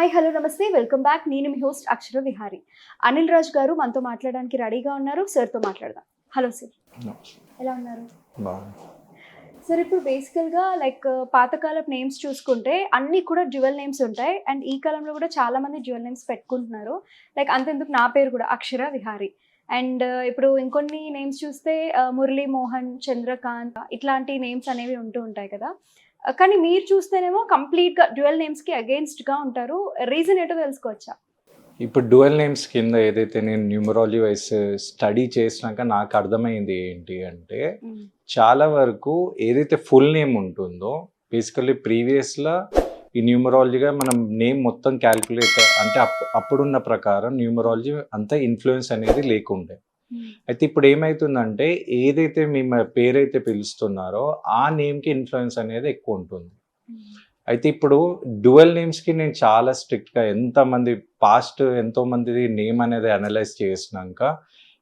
Hi hello నమస్తే welcome back. నేను మీ host అక్షర విహారీ. అనిల్ రాజ్ గారు మనతో మాట్లాడడానికి రెడీగా ఉన్నారు. సార్తో మాట్లాడదాం. హలో సార్, ఎలా ఉన్నారు? సార్, ఇప్పుడు బేసికల్గా పాతకాలపు నేమ్స్ చూసుకుంటే అన్నీ కూడా డ్యువల్ నేమ్స్ ఉంటాయి. అండ్ ఈ కాలంలో కూడా చాలామంది డ్యువల్ నేమ్స్ పెట్టుకుంటున్నారు. అంతెందుకు నా పేరు కూడా అక్షర విహారీ. అండ్ ఇప్పుడు ఇంకొన్ని నేమ్స్ చూస్తే మురళీ మోహన్, చంద్రకాంత్ ఇట్లాంటి నేమ్స్ అనేవి ఉంటూ ఉంటాయి కదా. కానీ మీరు చూస్తేనేమో కంప్లీట్గా డ్యువల్ నేమ్స్కి అగెయిన్స్ట్గా ఉంటారు. రీజన్ ఏంటో తెలుసుకోవచ్చా? ఇప్పుడు డ్యువల్ నేమ్స్ కింద ఏదైతే నేను న్యూమరాలజీ వైస్ స్టడీ చేసినాక నాకు అర్థమైంది ఏంటి అంటే, చాలా వరకు ఏదైతే ఫుల్ నేమ్ ఉంటుందో బేసికల్లీ ప్రీవియస్లో ఈ న్యూమరాలజీగా మనం నేమ్ మొత్తం క్యాల్కులేట్ అంటే అప్పుడున్న ప్రకారం న్యూమరాలజీ అంత ఇన్ఫ్లుయెన్స్ అనేది లేకుండే. అయితే ఇప్పుడు ఏమవుతుందంటే, ఏదైతే మీ పేరైతే పిలుస్తున్నారో ఆ నేమ్కి ఇన్ఫ్లుయెన్స్ అనేది ఎక్కువ ఉంటుంది. అయితే ఇప్పుడు డ్యువల్ నేమ్స్కి నేను చాలా స్ట్రిక్ట్గా ఎంతమంది ఎంతోమంది నేమ్ అనేది అనలైజ్ చేసినాక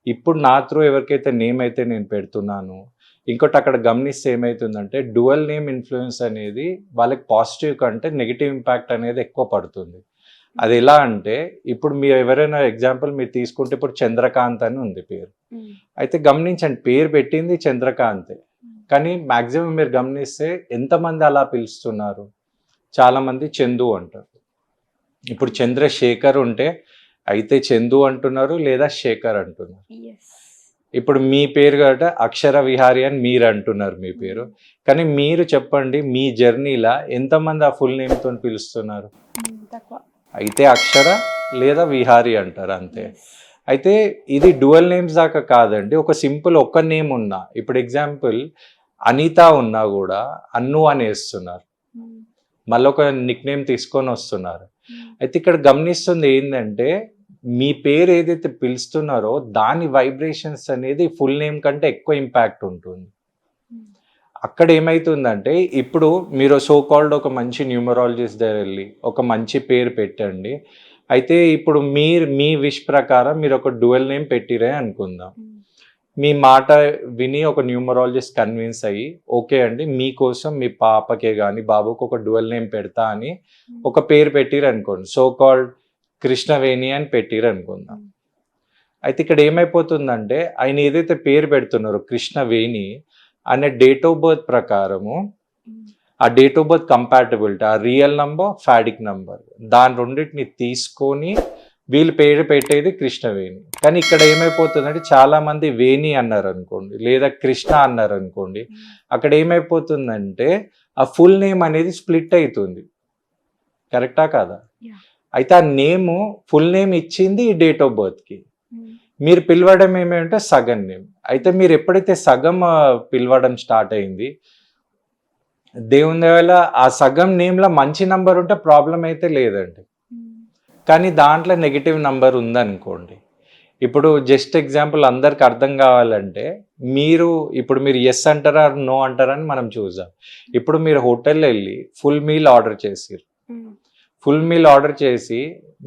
ఇప్పుడు నా త్రూ ఎవరికైతే నేమ్ అయితే నేను పెడుతున్నాను, ఇంకోటి అక్కడ గమనిస్తే ఏమవుతుందంటే, డ్యువల్ నేమ్ ఇన్ఫ్లుయెన్స్ అనేది వాళ్ళకి పాజిటివ్ కంటే నెగిటివ్ ఇంపాక్ట్ అనేది ఎక్కువ పడుతుంది. అది ఎలా అంటే, ఇప్పుడు మీరు ఎవరైనా ఎగ్జాంపుల్ మీరు తీసుకుంటే ఇప్పుడు చంద్రకాంత్ అని ఉంది పేరు. అయితే గమనించండి, పేరు పెట్టింది చంద్రకాంతే, కానీ మ్యాక్సిమం మీరు గమనిస్తే ఎంతమంది అలా పిలుస్తున్నారు, చాలామంది చందు అంటారు. ఇప్పుడు చంద్రశేఖర్ ఉంటే అయితే చందు అంటున్నారు, లేదా శేఖర్ అంటున్నారు. ఇప్పుడు మీ పేరు కాబట్టి అక్షర విహారీ అని మీరు అంటున్నారు మీ పేరు, కానీ మీరు చెప్పండి మీ జర్నీలా ఎంతమంది ఆ ఫుల్ నేమ్తో పిలుస్తున్నారు? అయితే అక్షర లేదా విహారీ అంటారు అంతే. అయితే ఇది డ్యువల్ నేమ్స్ దాకా కాదండి, ఒక సింపుల్ ఒక్క నేమ్ ఉన్నా, ఇప్పుడు ఎగ్జాంపుల్ అనిత ఉన్నా కూడా అన్ను అని వేస్తున్నారు, మళ్ళీ ఒక నిక్ నేమ్ తీసుకొని వస్తున్నారు. అయితే ఇక్కడ గమనిస్తుంది ఏంటంటే, మీ పేరు ఏదైతే పిలుస్తున్నారో దాని వైబ్రేషన్స్ అనేది ఫుల్ నేమ్ కంటే ఎక్కువ ఇంపాక్ట్ ఉంటుంది. అక్కడ ఏమవుతుందంటే, ఇప్పుడు మీరు సో కాల్డ్ ఒక మంచి న్యూమరాలజిస్ట్ దగ్గర వెళ్ళి ఒక మంచి పేరు పెట్టండి. అయితే ఇప్పుడు మీ విష్ ప్రకారం మీరు ఒక డ్యువల్ నేమ్ పెట్టిరే అనుకుందాం. మీ మాట విని ఒక న్యూమరాలజిస్ట్ కన్విన్స్ అయ్యి, ఓకే అండి మీకోసం మీ పాపకే కానీ బాబుకి ఒక డ్యువల్ నేమ్ పెడతా అని ఒక పేరు పెట్టిరు అనుకోండి, సో కాల్డ్ కృష్ణవేణి అని పెట్టిరు అనుకుందాం. అయితే ఇక్కడ ఏమైపోతుందంటే, ఆయన ఏదైతే పేరు పెడుతున్నారో కృష్ణవేణి అనే డేట్ ఆఫ్ బర్త్ ప్రకారము, ఆ డేట్ ఆఫ్ బర్త్ కంపాటబిలిటీ, ఆ రియల్ నంబర్ ఫాడిక్ నంబర్, దాని రెండింటిని తీసుకొని వీళ్ళు పేరు పెట్టేది కృష్ణవేణి. కానీ ఇక్కడ ఏమైపోతుందంటే, చాలా మంది వేణి అన్నారు అనుకోండి, లేదా కృష్ణ అన్నారు అనుకోండి, అక్కడ ఏమైపోతుందంటే ఆ ఫుల్ నేమ్ అనేది స్ప్లిట్ అవుతుంది. కరెక్టా కాదా? అయితే ఆ నేము ఫుల్ నేమ్ ఇచ్చింది ఈ డేట్ ఆఫ్ బర్త్కి, మీరు పిలవడం ఏమంటే సగం నేమ్. అయితే మీరు ఎప్పుడైతే సగం పిలవడం స్టార్ట్ అయింది, దేవుని వల్ల ఆ సగం నేమ్లో మంచి నంబర్ ఉంటే ప్రాబ్లం అయితే లేదండి, కానీ దాంట్లో నెగిటివ్ నంబర్ ఉందనుకోండి. ఇప్పుడు జస్ట్ ఎగ్జాంపుల్ అందరికి అర్థం కావాలంటే, మీరు ఎస్ అంటారా నో అంటారా అని మనం చూద్దాం. ఇప్పుడు మీరు హోటల్లో వెళ్ళి ఫుల్ మీల్ ఆర్డర్ చేసిరు, ఫుల్ మీల్ ఆర్డర్ చేసి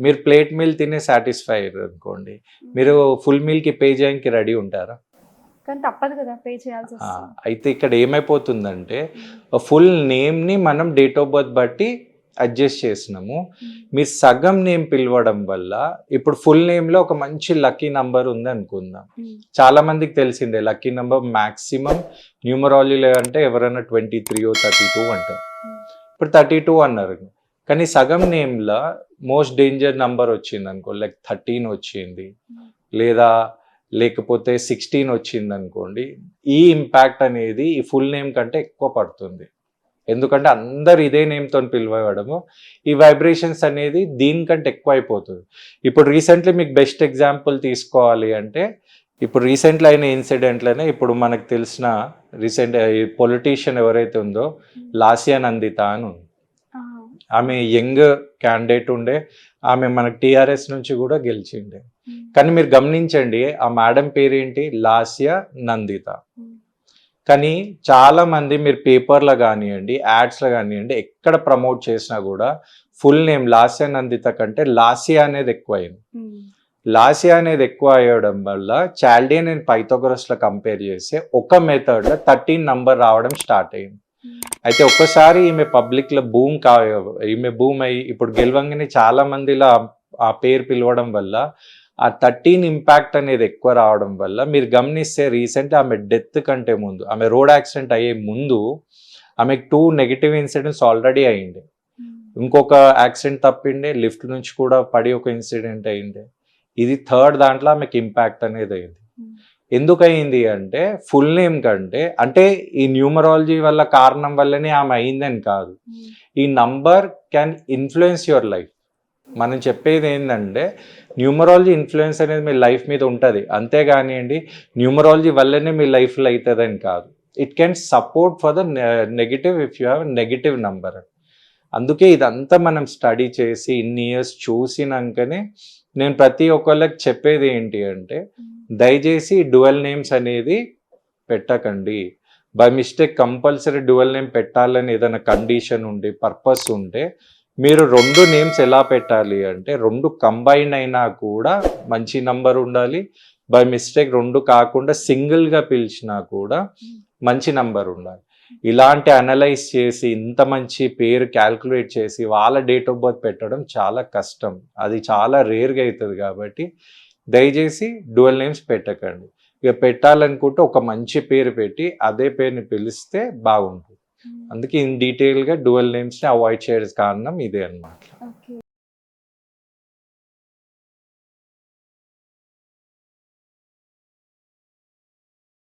మీరు ప్లేట్ మీల్ తినే సాటిస్ఫై అయ్యారు అనుకోండి, మీరు ఫుల్ మీల్కి పే చేయడానికి రెడీ ఉంటారా? కానీ తప్పదు కదా, పే చేయాల్సి వస్తుంది. అయితే ఇక్కడ ఏమైపోతుందంటే, ఫుల్ నేమ్ని మనం డేట్ ఆఫ్ బర్త్ బట్టి అడ్జస్ట్ చేసినాము. మీరు సగం నేమ్ పిలవడం వల్ల ఇప్పుడు ఫుల్ నేమ్లో ఒక మంచి లక్కీ నంబర్ ఉంది అనుకుందాం. చాలా మందికి తెలిసిందే లక్కీ నంబర్ మ్యాక్సిమం న్యూమరాలజీలో అంటే ఎవరైనా 23 or 32 అంటారు. ఇప్పుడు 32 అన్నారు, కానీ సగం నేమ్లో మోస్ట్ డేంజర్ నంబర్ వచ్చింది అనుకో, లైక్ 13 వచ్చింది, లేకపోతే 16 వచ్చింది అనుకోండి, ఈ ఇంపాక్ట్ అనేది ఈ ఫుల్ నేమ్ కంటే ఎక్కువ పడుతుంది. ఎందుకంటే అందరు ఇదే నేమ్తో పిలవడము, ఈ వైబ్రేషన్స్ అనేది దీనికంటే ఎక్కువ అయిపోతుంది. ఇప్పుడు రీసెంట్లీ మీకు బెస్ట్ ఎగ్జాంపుల్ తీసుకోవాలి అంటే, ఇప్పుడు రీసెంట్లీ అయిన ఇన్సిడెంట్లోనే ఇప్పుడు మనకు తెలిసిన రీసెంట్ పొలిటీషియన్ ఎవరైతే ఉందో లాస్యా నందిత అని ఉంది. ఆమె యంగ్ క్యాండిడేట్ ఉండే, ఆమె మనకు టీఆర్ఎస్ నుంచి కూడా గెలిచిండే. కానీ మీరు గమనించండి, ఆ మేడం పేరేంటి? లాస్యా నందిత. కానీ చాలా మంది మీరు పేపర్లో కానివ్వండి, యాడ్స్లో కానివ్వండి, ఎక్కడ ప్రమోట్ చేసినా కూడా ఫుల్ నేమ్ లాస్యా నందిత కంటే లాస్యా అనేది ఎక్కువ అయింది. లాస్యా అనేది ఎక్కువ అయ్యడం వల్ల చాల్డియన్ అండ్ పైథాగరస్లో కంపేర్ చేస్తే ఒక మెథడ్లో 13 నంబర్ రావడం స్టార్ట్ అయింది. అయితే ఒక్కసారి ఈమె పబ్లిక్లో ఈమె బూమ్ అయ్యి ఇప్పుడు గెలవంగానే చాలా మందిలో ఆ పేరు పిలవడం వల్ల ఆ 13 ఇంపాక్ట్ అనేది ఎక్కువ రావడం వల్ల మీరు గమనిస్తే రీసెంట్ ఆమె డెత్ కంటే ముందు, ఆమె రోడ్ యాక్సిడెంట్ అయ్యే ముందు ఆమెకు 2 నెగిటివ్ ఇన్సిడెంట్స్ ఆల్రెడీ అయ్యింది. ఇంకొక యాక్సిడెంట్ తప్పిండే, లిఫ్ట్ నుంచి కూడా పడి ఒక ఇన్సిడెంట్ అయ్యింది. ఇది థర్డ్ దాంట్లో ఆమెకి ఇంపాక్ట్ అనేది అయింది. ఎందుకు అయింది అంటే ఫుల్ నేమ్ కంటే, అంటే ఈ న్యూమరాలజీ వల్ల కారణం వల్లనే ఆమె అయిందని కాదు. ఈ number can influence your life. మనం చెప్పేది ఏంటంటే న్యూమరాలజీ ఇన్ఫ్లుయెన్స్ అనేది మీ లైఫ్ మీద ఉంటుంది, అంతేగానియండి న్యూమరాలజీ వల్లనే మీ లైఫ్లో అవుతుందని కాదు. It can support for the negative if you have negative number. అందుకే ఇదంతా మనం స్టడీ చేసి ఇన్ని ఇయర్స్ చూసినాకనే నేను ప్రతి ఒక్కళ్ళకి చెప్పేది ఏంటి అంటే దయచేసి డ్యువల్ నేమ్స్ అనేది పెట్టకండి. By mistake compulsory dual name పెట్టాలని ఏదైనా కండిషన్ ఉండి పర్పస్ ఉంటే మీరు 2 నేమ్స్ ఎలా పెట్టాలి అంటే 2 కంబైన్ అయినా కూడా మంచి నంబర్ ఉండాలి. బై మిస్టేక్ 2 కాకుండా సింగిల్గా పిలిచినా కూడా మంచి నంబర్ ఉండాలి. ఇలాంటి అనలైజ్ చేసి ఇంత మంచి పేరు క్యాల్కులేట్ చేసి వాళ్ళ డేట్ ఆఫ్ బర్త్ పెట్టడం చాలా కష్టం, అది చాలా రేర్గా అవుతుంది. కాబట్టి దయచేసి డ్యువల్ నేమ్స్ పెట్టకండి. ఇక పెట్టాలనుకుంటే ఒక మంచి పేరు పెట్టి అదే పేరుని పిలిస్తే బాగుంటుంది. అందుకే ఇన్ డీటెయిల్గా డ్యువల్ నేమ్స్ని అవాయిడ్ చేయడానికి కారణం ఇదే అన్నమాట.